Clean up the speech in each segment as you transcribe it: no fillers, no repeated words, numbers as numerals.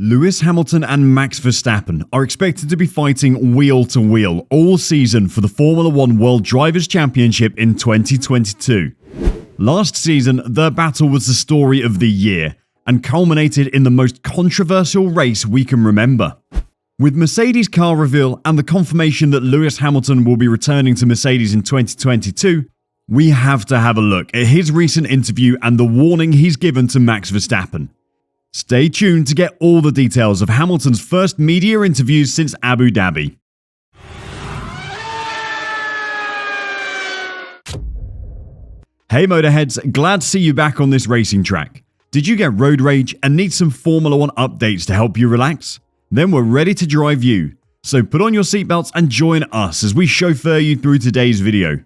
Lewis Hamilton and Max Verstappen are expected to be fighting wheel to wheel all season for the Formula 1 World Drivers' Championship in 2022. Last season, their battle was the story of the year and culminated in the most controversial race we can remember. With Mercedes' car reveal and the confirmation that Lewis Hamilton will be returning to Mercedes in 2022, we have to have a look at his recent interview and the warning he's given to Max Verstappen. Stay tuned to get all the details of Hamilton's first media interviews since Abu Dhabi. Hey Motorheads, glad to see you back on this racing track. Did you get road rage and need some Formula 1 updates to help you relax? Then we're ready to drive you. So put on your seatbelts and join us as we chauffeur you through today's video.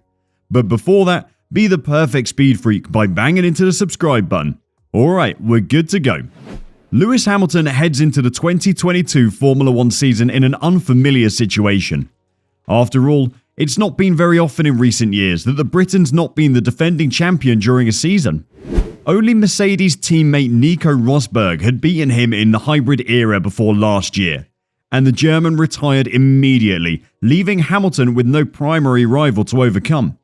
But before that, be the perfect speed freak by banging into the subscribe button. Alright, we're good to go. Lewis Hamilton heads into the 2022 Formula 1 season in an unfamiliar situation. After all, it's not been very often in recent years that the Britain's not been the defending champion during a season. Only Mercedes teammate Nico Rosberg had beaten him in the hybrid era before last year, and the German retired immediately, leaving Hamilton with no primary rival to overcome.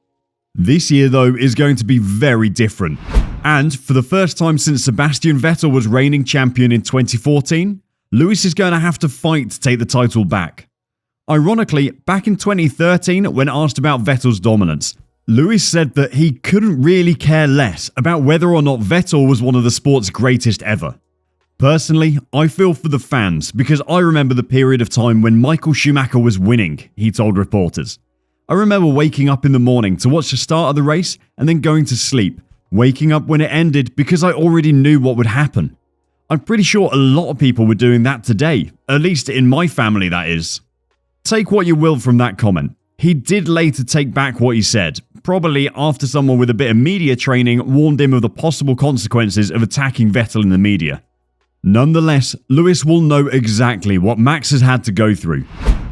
This year though is going to be very different. And for the first time since Sebastian Vettel was reigning champion in 2014, Lewis is going to have to fight to take the title back. Ironically, back in 2013, when asked about Vettel's dominance, Lewis said that he couldn't really care less about whether or not Vettel was one of the sport's greatest ever. Personally, I feel for the fans because I remember the period of time when Michael Schumacher was winning, he told reporters. I remember waking up in the morning to watch the start of the race and then going to sleep, waking up when it ended because I already knew what would happen. I'm pretty sure a lot of people were doing that today, at least in my family that is. Take what you will from that comment. He did later take back what he said, probably after someone with a bit of media training warned him of the possible consequences of attacking Vettel in the media. Nonetheless, Lewis will know exactly what Max has had to go through.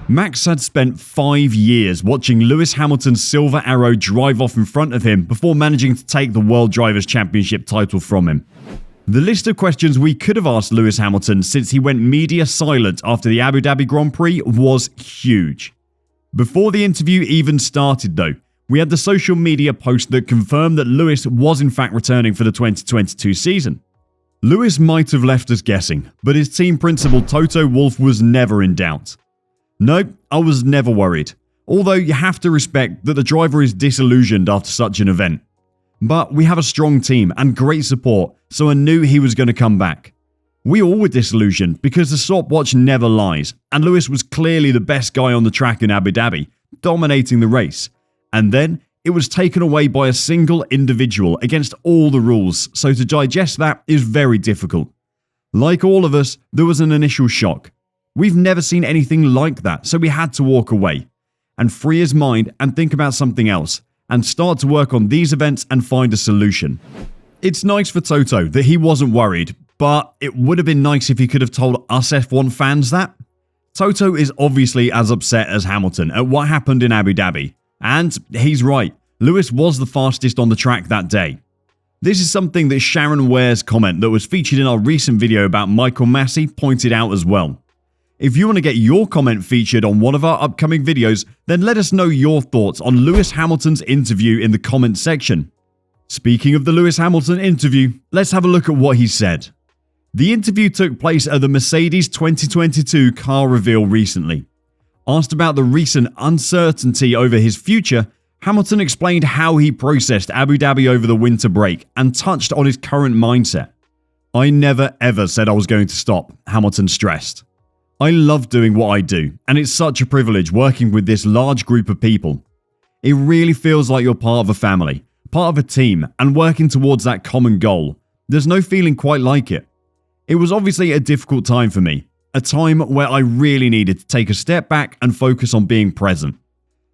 Max had spent 5 years watching Lewis Hamilton's Silver Arrow drive off in front of him before managing to take the World Drivers' Championship title from him. The list of questions we could have asked Lewis Hamilton since he went media silent after the Abu Dhabi Grand Prix was huge. Before the interview even started though, we had the social media post that confirmed that Lewis was in fact returning for the 2022 season. Lewis might have left us guessing, but his team principal Toto Wolff was never in doubt. No, I was never worried, although you have to respect that the driver is disillusioned after such an event. But we have a strong team and great support, so I knew he was going to come back. We all were disillusioned because the stopwatch never lies, and Lewis was clearly the best guy on the track in Abu Dhabi, dominating the race. And then it was taken away by a single individual against all the rules, so to digest that is very difficult. Like all of us, there was an initial shock. We've never seen anything like that, so we had to walk away and free his mind and think about something else and start to work on these events and find a solution. It's nice for Toto that he wasn't worried, but it would have been nice if he could have told us F1 fans that. Toto is obviously as upset as Hamilton at what happened in Abu Dhabi, and he's right, Lewis was the fastest on the track that day. This is something that Sharon Ware's comment that was featured in our recent video about Michael Massey pointed out as well. If you want to get your comment featured on one of our upcoming videos, then let us know your thoughts on Lewis Hamilton's interview in the comments section. Speaking of the Lewis Hamilton interview, let's have a look at what he said. The interview took place at the Mercedes 2022 car reveal recently. Asked about the recent uncertainty over his future, Hamilton explained how he processed Abu Dhabi over the winter break and touched on his current mindset. "I never ever said I was going to stop," Hamilton stressed. "I love doing what I do, and it's such a privilege working with this large group of people. It really feels like you're part of a family, part of a team, and working towards that common goal. There's no feeling quite like it. It was obviously a difficult time for me, a time where I really needed to take a step back and focus on being present."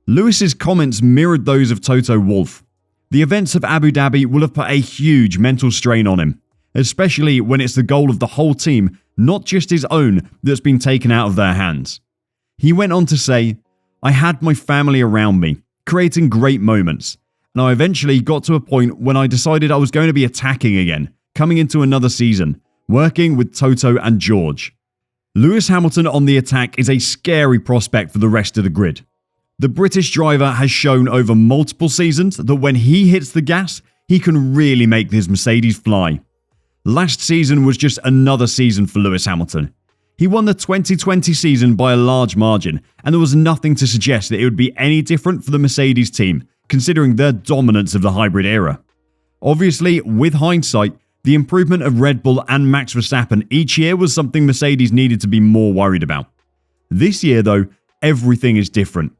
Lewis's comments mirrored those of Toto Wolff. The events of Abu Dhabi will have put a huge mental strain on him, especially when it's the goal of the whole team, not just his own, that's been taken out of their hands. He went on to say, "I had my family around me, creating great moments, and I eventually got to a point when I decided I was going to be attacking again, coming into another season, working with Toto and George. Lewis Hamilton on the attack is a scary prospect for the rest of the grid. The British driver has shown over multiple seasons that when he hits the gas, he can really make his Mercedes fly. Last season was just another season for Lewis Hamilton. He won the 2020 season by a large margin, and there was nothing to suggest that it would be any different for the Mercedes team, considering their dominance of the hybrid era. Obviously, with hindsight, the improvement of Red Bull and Max Verstappen each year was something Mercedes needed to be more worried about. This year, though, everything is different.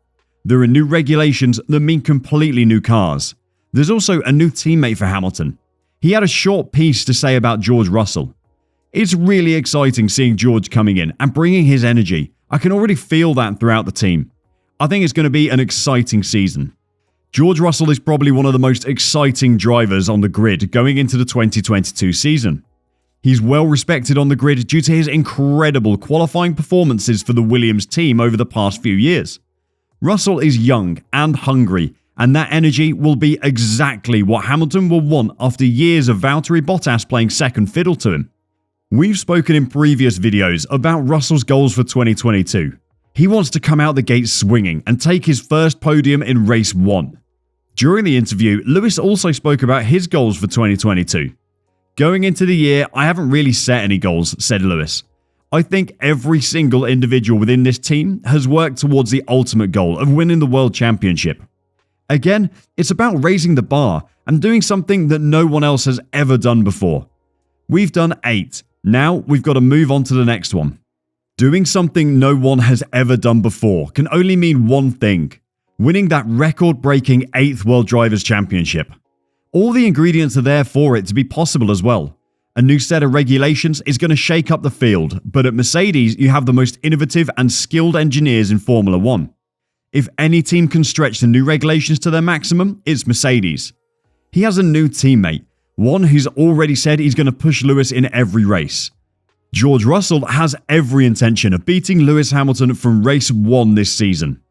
There are new regulations that mean completely new cars. There's also a new teammate for Hamilton. He had a short piece to say about George Russell. It's really exciting seeing George coming in and bringing his energy. I can already feel that throughout the team. I think it's going to be an exciting season. George Russell is probably one of the most exciting drivers on the grid going into the 2022 season. He's well respected on the grid due to his incredible qualifying performances for the Williams team over the past few years. Russell is young and hungry, and that energy will be exactly what Hamilton will want after years of Valtteri Bottas playing second fiddle to him. We've spoken in previous videos about Russell's goals for 2022. He wants to come out the gate swinging and take his first podium in race 1. During the interview, Lewis also spoke about his goals for 2022. Going into the year, I haven't really set any goals, said Lewis. I think every single individual within this team has worked towards the ultimate goal of winning the World Championship. Again, it's about raising the bar and doing something that no one else has ever done before. We've done 8. Now we've got to move on to the next one. Doing something no one has ever done before can only mean one thing: winning that record-breaking 8th World Drivers' Championship. All the ingredients are there for it to be possible as well. A new set of regulations is going to shake up the field, but at Mercedes you have the most innovative and skilled engineers in Formula 1. If any team can stretch the new regulations to their maximum, it's Mercedes. He has a new teammate, one who's already said he's going to push Lewis in every race. George Russell has every intention of beating Lewis Hamilton from race 1 this season.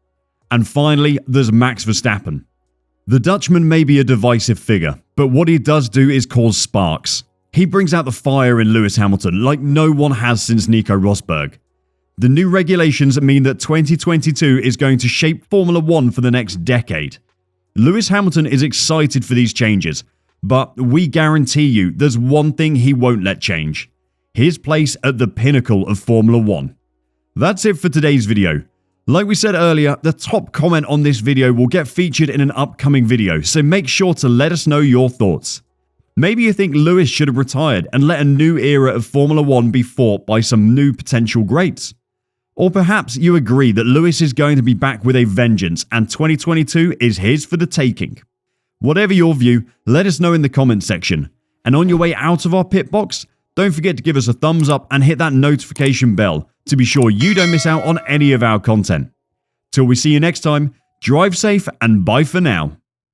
And finally, there's Max Verstappen. The Dutchman may be a divisive figure, but what he does do is cause sparks. He brings out the fire in Lewis Hamilton like no one has since Nico Rosberg. The new regulations mean that 2022 is going to shape Formula 1 for the next decade. Lewis Hamilton is excited for these changes, but we guarantee you there's one thing he won't let change: his place at the pinnacle of Formula 1. That's it for today's video. Like we said earlier, the top comment on this video will get featured in an upcoming video, so make sure to let us know your thoughts. Maybe you think Lewis should have retired and let a new era of Formula 1 be fought by some new potential greats. Or perhaps you agree that Lewis is going to be back with a vengeance and 2022 is his for the taking. Whatever your view, let us know in the comment section. And on your way out of our pit box, don't forget to give us a thumbs up and hit that notification bell to be sure you don't miss out on any of our content. Till we see you next time, drive safe and bye for now.